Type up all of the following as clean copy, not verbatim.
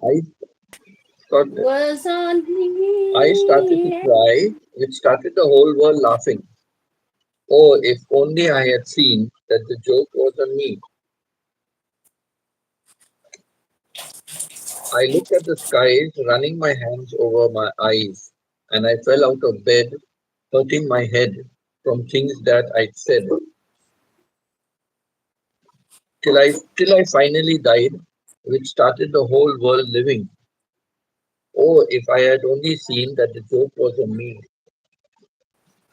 I thought Was on I started to me. cry, which started the whole world laughing. Oh, if only I had seen that the joke was on me. I looked at the skies, running my hands over my eyes, and I fell out of bed, hurting my head from things that I'd said, till I finally died, which started the whole world living. Oh, if I had only seen that the joke was on me.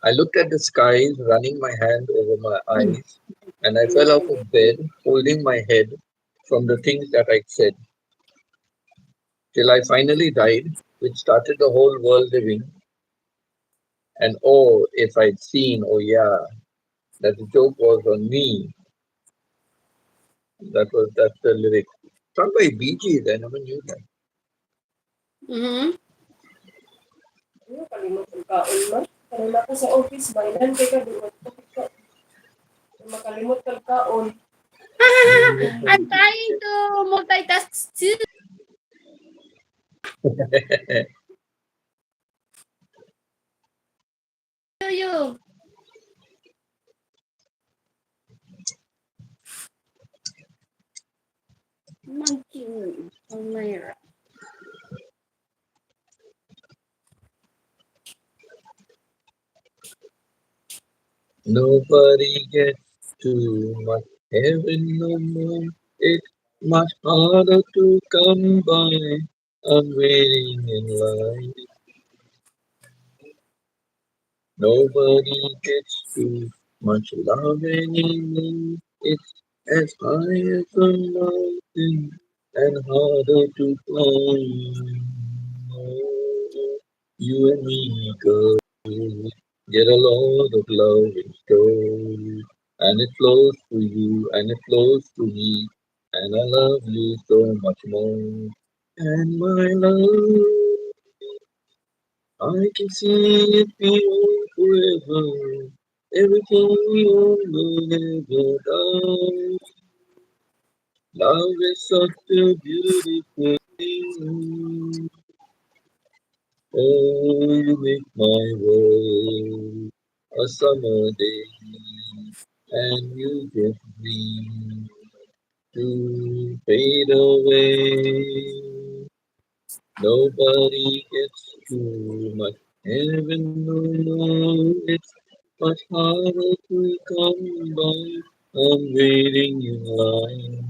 I looked at the skies, running my hand over my eyes, and I fell out of bed, holding my head from the things that I'd said, till I finally died, which started the whole world living. And oh, if I'd seen, oh yeah, that the joke was on me. That's the lyric. Sung by Bee Gees, I never knew that. Mm-hmm. Ano, kalimutan kaon man. Kanina ka sa office, bailan kay ka, di ka. Makalimot kag kaon. I'm trying to multitask too. You. Monkey. Oh my. Nobody gets too much heaven no more. It's much harder to come by. I'm waiting in line. Nobody gets too much love anymore. It's as high as a mountain and harder to climb. Oh, you and me, girl, get a lot of love in store, and it flows to you, and it flows to me, and I love you so much more. And my love, I can see it beyond forever. Everything we own will never die. Love is such a beautiful thing. Oh, you make my world a summer day, and you get me to fade away. Nobody gets too much heaven, no, no, it's much harder to come by. I'm waiting in line.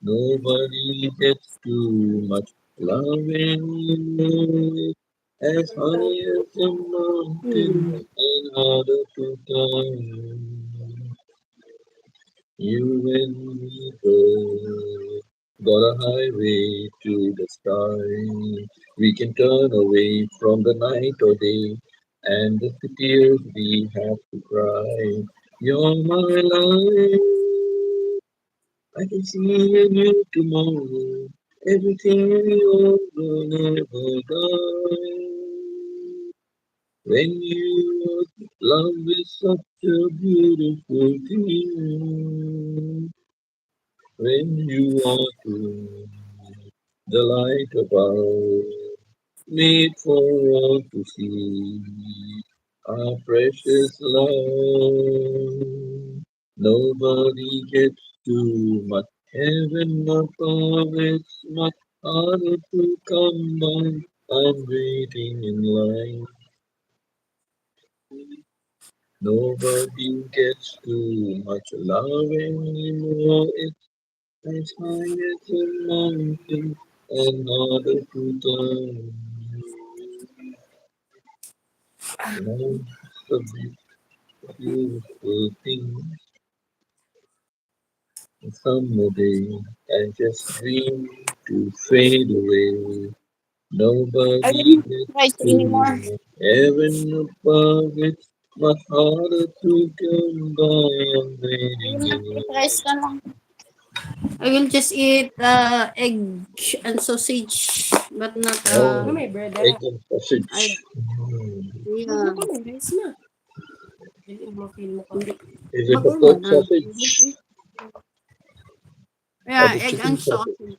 Nobody gets too much love anymore. As high as a mountain Hmm. and harder to climb. You and me both got a highway to the sky. We can turn away from the night or day and the tears we have to cry. You're my life. I can see in you tomorrow. Everything you're gonna never die. When you love is such a beautiful thing. When you are to the light above, made for all to see, our precious love. Nobody gets too much heaven above, it's much harder to come by. I'm waiting in line. Nobody gets too much love anymore. It's as high as a mountain and harder to climb. Love the beautiful thing. Someday I just dream to fade away. I Nobody don't gets try anymore. to heaven above. It's much harder to come by. I'm I waiting will in not eat line. rice na lang. I will just eat egg and sausage, but not Ano Oh, may bread egg ah. and I sausage. Mm. Ano yeah. ka may rice na. Dili mo feel mo ka. Hindi Is it a magorma pork na. sausage? or Yeah, the egg chicken and sausage. sausage.